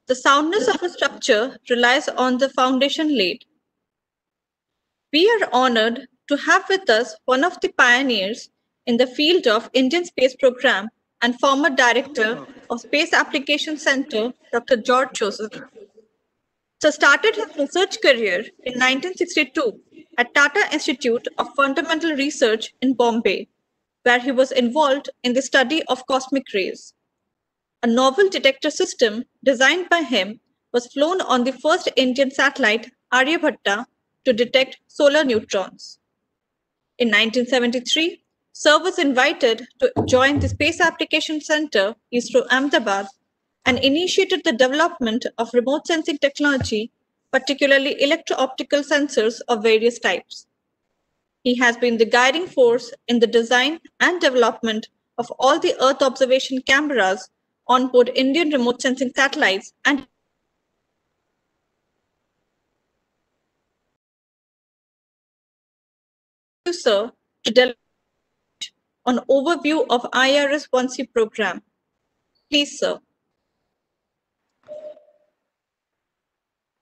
The soundness of a structure relies on the foundation laid. We are honored to have with us one of the pioneers in the field of Indian Space Program and former director of Space Application Center, Dr. George Joseph. So started his research career in 1962 at Tata Institute of Fundamental Research in Bombay, where he was involved in the study of cosmic rays. A novel detector system designed by him was flown on the first Indian satellite Aryabhatta to detect solar neutrons. In 1973, Sir was invited to join the Space Application Center, ISRO Ahmedabad, and initiated the development of remote sensing technology, particularly electro-optical sensors of various types. He has been the guiding force in the design and development of all the Earth observation cameras on board Indian remote sensing satellites and Sir to deliver an overview of IRS-1C program. Please, sir.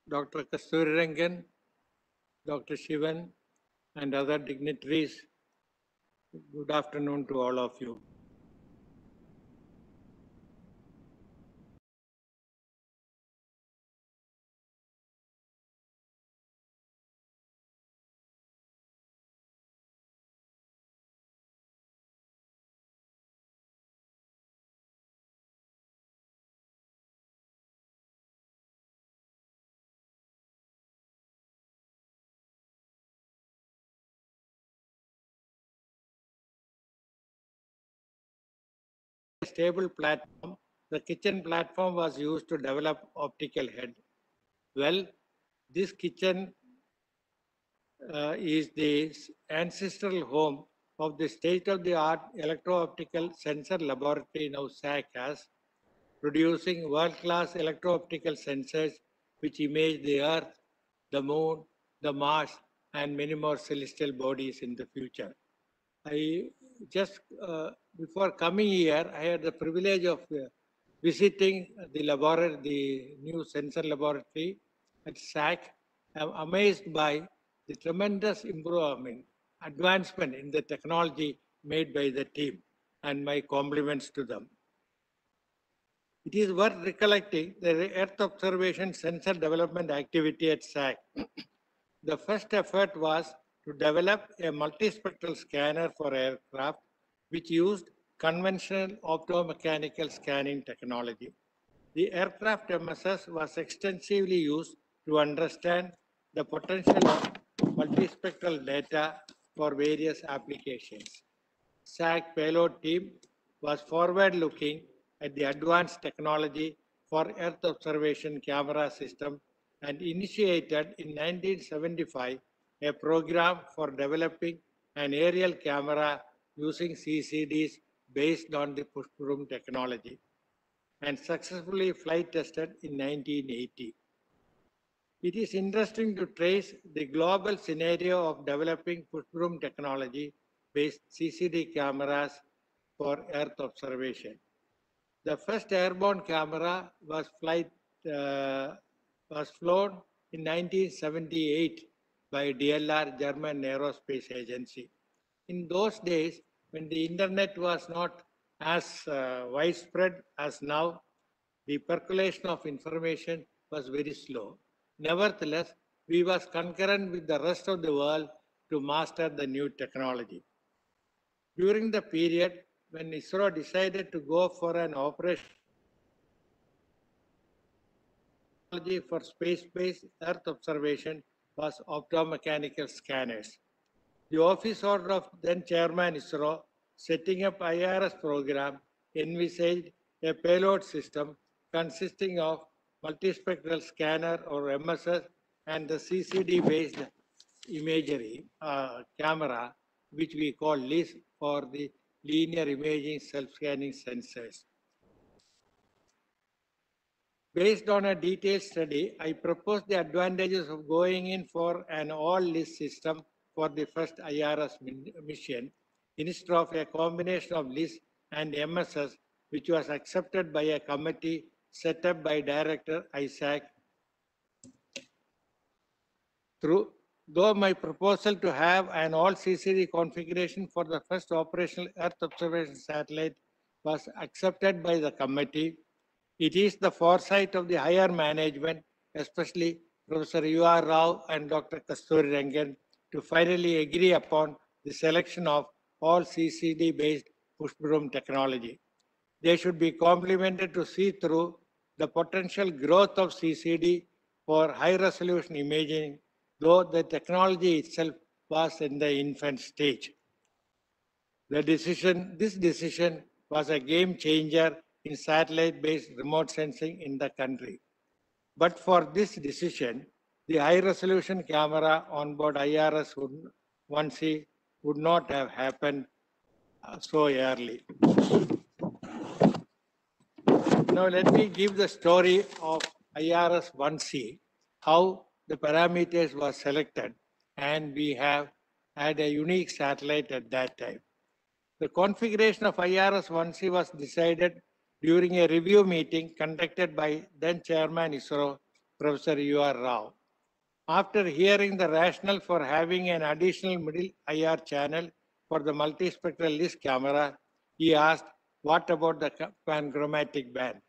Dr. Kasturirangan, Dr. Shivan, and other dignitaries, good afternoon to all of you. Stable platform, the kitchen platform was used to develop optical head. Well, this kitchen is the ancestral home of the state-of-the-art electro-optical sensor laboratory, now SAC, producing world-class electro-optical sensors which image the Earth, the Moon, the Mars, and many more celestial bodies in the future. I just, before coming here, I had the privilege of visiting the laboratory, the new sensor laboratory at SAC. I'm amazed by the tremendous improvement, advancement in the technology made by the team, and my compliments to them. It is worth recollecting the Earth observation sensor development activity at SAC. The first effort was to develop a multispectral scanner for aircraft which used conventional optomechanical scanning technology. The aircraft MSS was extensively used to understand the potential of multispectral data for various applications. SAC payload team was forward-looking at the advanced technology for Earth observation camera system and initiated in 1975 a program for developing an aerial camera using CCDs based on the push broom technology and successfully flight tested in 1980. It is interesting to trace the global scenario of developing push broom technology based CCD cameras for Earth observation. The first airborne camera was flown in 1978 by DLR, German Aerospace Agency. In those days, when the internet was not as widespread as now, the percolation of information was very slow. Nevertheless, we was concurrent with the rest of the world to master the new technology. During the period when ISRO decided to go for an operation for space-based Earth observation was optomechanical scanners. The office order of then Chairman ISRO setting up IRS program envisaged a payload system consisting of multispectral scanner or MSS and the CCD-based imagery camera, which we call LIS, for the linear imaging self-scanning sensors. Based on a detailed study, I propose the advantages of going in for an all-LIS system for the first IRS mission instead of a combination of LIS and MSS, which was accepted by a committee set up by Director ISAC. Though my proposal to have an all CCD configuration for the first operational Earth observation satellite was accepted by the committee, it is the foresight of the higher management, especially Professor U.R. Rao and Dr. Kasturi Rangan, to finally agree upon the selection of all CCD-based push broom technology. They should be complemented to see through the potential growth of CCD for high-resolution imaging, though the technology itself was in the infant stage. This decision was a game changer in satellite-based remote sensing in the country. But for this decision, the high-resolution camera on board IRS-1C would not have happened so early. Now let me give the story of IRS-1C, how the parameters were selected, and we have had a unique satellite at that time. The configuration of IRS-1C was decided during a review meeting conducted by then Chairman ISRO, Professor U.R. Rao. After hearing the rationale for having an additional middle IR channel for the multispectral list camera, he asked, what about the panchromatic band?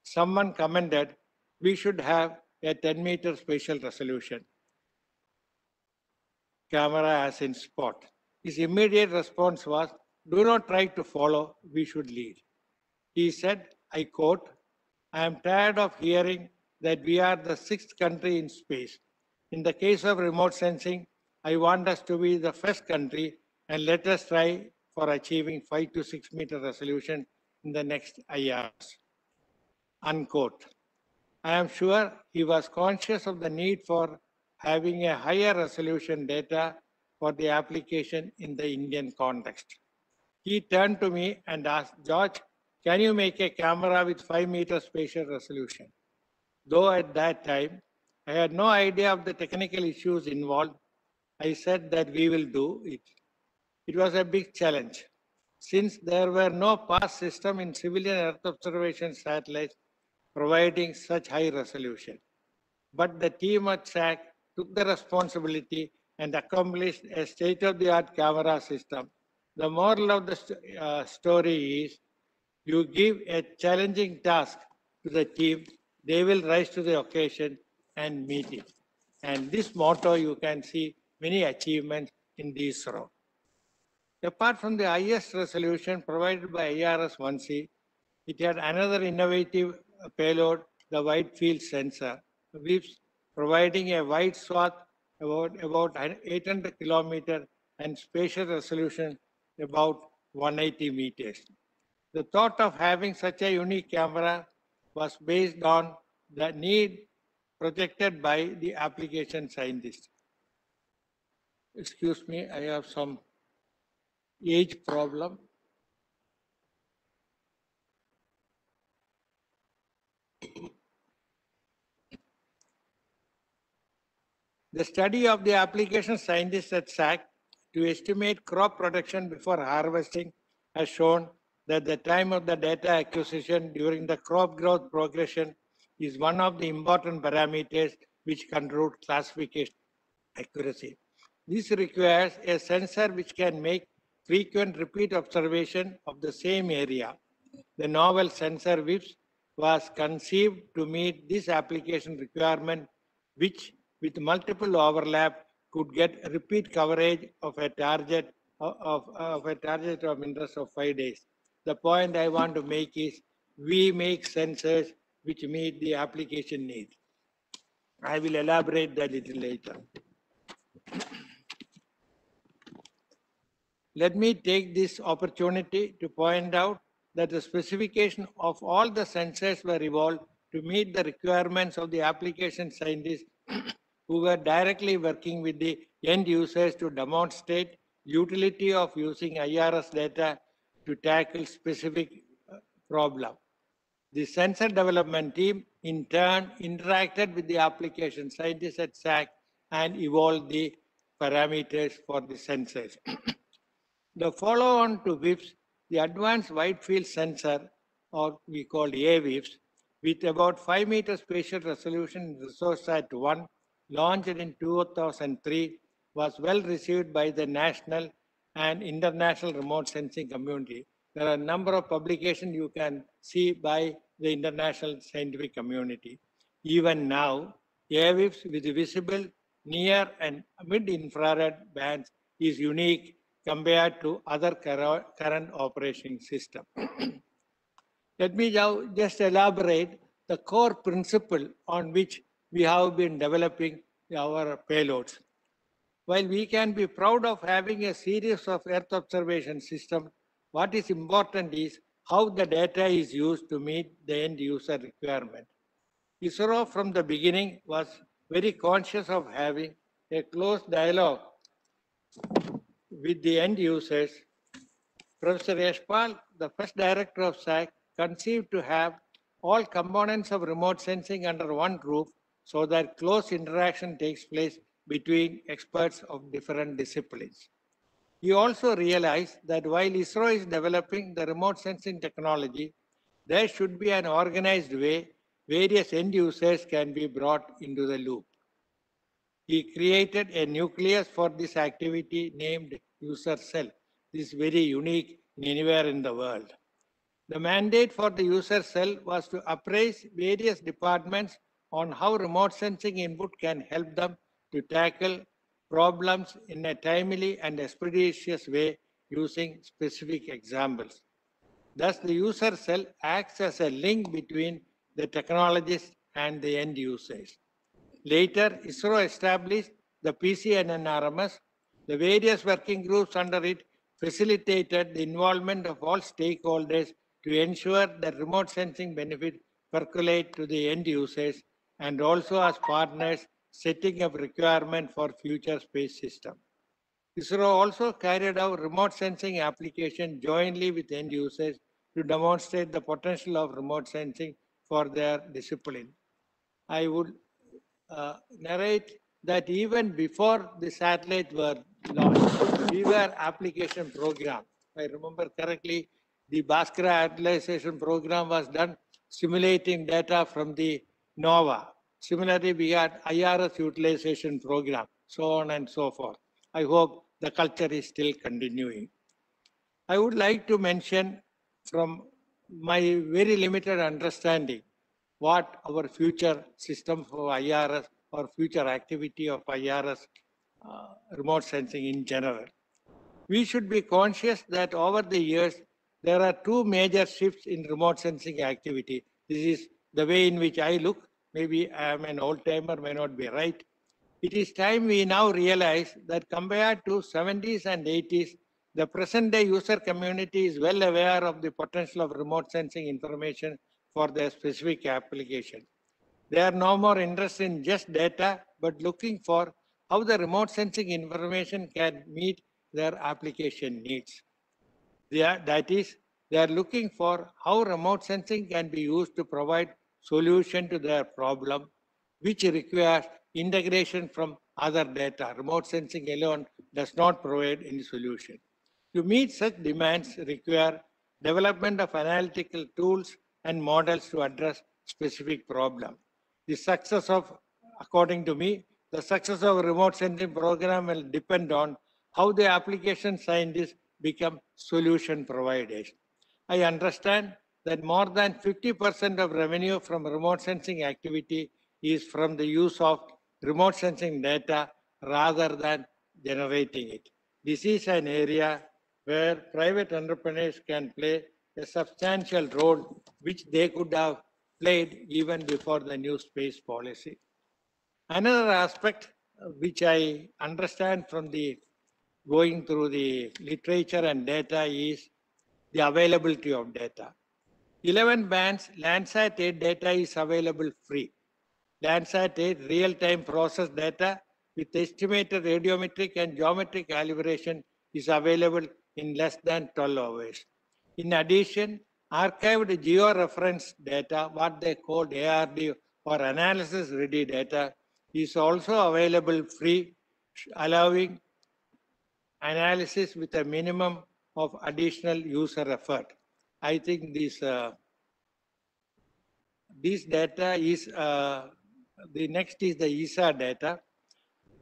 Someone commented, we should have a 10-meter spatial resolution camera as in spot. His immediate response was, do not try to follow, we should lead. He said, I quote, I am tired of hearing that we are the sixth country in space. In the case of remote sensing, I want us to be the first country and let us try for achieving 5 to 6 meter resolution in the next IRs. Unquote. I am sure he was conscious of the need for having a higher resolution data for the application in the Indian context. He turned to me and asked, George, can you make a camera with 5 meter spatial resolution? Though at that time, I had no idea of the technical issues involved, I said that we will do it. It was a big challenge. Since there were no past system in civilian Earth observation satellites providing such high resolution. But the team at SAC took the responsibility and accomplished a state-of-the-art camera system. The moral of the story is, you give a challenging task to the team, they will rise to the occasion and meet it. And this motto, you can see many achievements in this row. Apart from the highest resolution provided by IRS-1C, it had another innovative payload, the wide field sensor, WIPS, providing a wide swath about 800 kilometers and spatial resolution about 180 meters. The thought of having such a unique camera was based on the need projected by the application scientist. Excuse me, I have some age problem. The study of the application scientists at SAC to estimate crop production before harvesting has shown that the time of the data acquisition during the crop growth progression is one of the important parameters which control classification accuracy. This requires a sensor which can make frequent repeat observation of the same area. The novel sensor WIPS was conceived to meet this application requirement, which with multiple overlap could get repeat coverage of a target of interest of 5 days. The point I want to make is we make sensors which meet the application needs. I will elaborate that a little later. Let me take this opportunity to point out that the specification of all the sensors were evolved to meet the requirements of the application scientists who were directly working with the end users to demonstrate utility of using IRS data to tackle specific problem. The sensor development team in turn interacted with the application scientists at SAC and evolved the parameters for the sensors. The follow-on to WIPS, the Advanced Wide Field Sensor, or we call AWIPS, with about 5 meter spatial resolution, ResourceSat 1, launched in 2003, was well received by the national and international remote sensing community. There are a number of publications you can see by the international scientific community. Even now, airwaves with visible near and mid-infrared bands is unique compared to other current operating systems. Let me now just elaborate the core principle on which we have been developing our payloads. While we can be proud of having a series of Earth observation systems, what is important is how the data is used to meet the end user requirement. ISRO from the beginning was very conscious of having a close dialogue with the end users. Professor Yashpal, the first director of SAC, conceived to have all components of remote sensing under one roof so that close interaction takes place between experts of different disciplines. He also realized that while ISRO is developing the remote sensing technology, there should be an organized way various end users can be brought into the loop. He created a nucleus for this activity named user cell. This is very unique anywhere in the world. The mandate for the user cell was to appraise various departments on how remote sensing input can help them to tackle problems in a timely and expeditious way using specific examples. Thus, the user cell acts as a link between the technologist and the end users. Later, ISRO established the PCNNRMS. The various working groups under it facilitated the involvement of all stakeholders to ensure that remote sensing benefits percolate to the end users and also as partners setting up requirements for future space systems. ISRO also carried out remote sensing application jointly with end users to demonstrate the potential of remote sensing for their discipline. I would narrate that even before the satellite were launched, we were application program. If I remember correctly, the Bhaskara utilization program was done simulating data from the NOVA. Similarly, we had IRS utilization program, so on and so forth. I hope the culture is still continuing. I would like to mention from my very limited understanding what our future system for IRS or future activity of IRS remote sensing in general. We should be conscious that over the years, there are two major shifts in remote sensing activity. This is the way in which I look. Maybe I am an old timer, may not be right. It is time we now realize that compared to 70s and 80s, the present day user community is well aware of the potential of remote sensing information for their specific application. They are no more interested in just data, but looking for how the remote sensing information can meet their application needs. That is, they are looking for how remote sensing can be used to provide solution to their problem, which requires integration from other data. Remote sensing alone does not provide any solution. To meet such demands require development of analytical tools and models to address specific problems. The success of, according to me, the success of a remote sensing program will depend on how the application scientists become solution providers. I understand that more than 50% of revenue from remote sensing activity is from the use of remote sensing data rather than generating it. This is an area where private entrepreneurs can play a substantial role which they could have played even before the new space policy. Another aspect which I understand from the going through the literature and data is the availability of data. 11 bands Landsat 8 data is available free. Landsat 8 real-time process data with estimated radiometric and geometric calibration is available in less than 12 hours. In addition, archived georeference data, what they call ARD or analysis ready data, is also available free, allowing analysis with a minimum of additional user effort. I think this This data is, the next is the ESA data.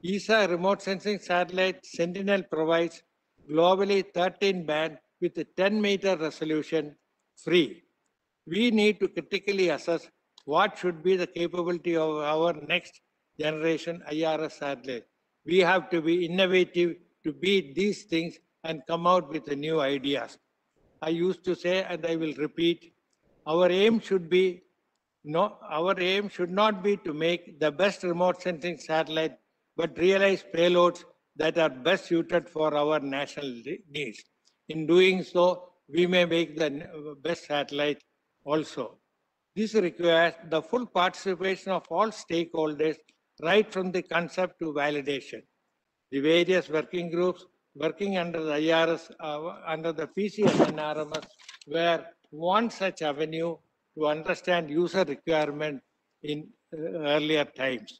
ESA remote sensing satellite Sentinel provides globally 13 band with a 10-meter resolution free. We need to critically assess what should be the capability of our next generation IRS satellite. We have to be innovative to beat these things and come out with the new ideas. I used to say, and I will repeat, our aim should not be to make the best remote sensing satellite, but realize payloads that are best suited for our national needs. In doing so, we may make the best satellite also. This requires the full participation of all stakeholders, right from the concept to validation. The various working groups working under the IRS, under the PCS and RMS, were one such avenue to understand user requirement in earlier times.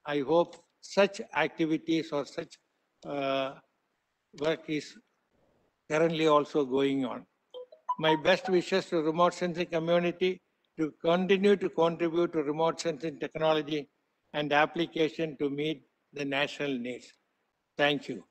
I hope such activities or such work is currently also going on. My best wishes to remote sensing community to continue to contribute to remote sensing technology and application to meet the national needs. Thank you.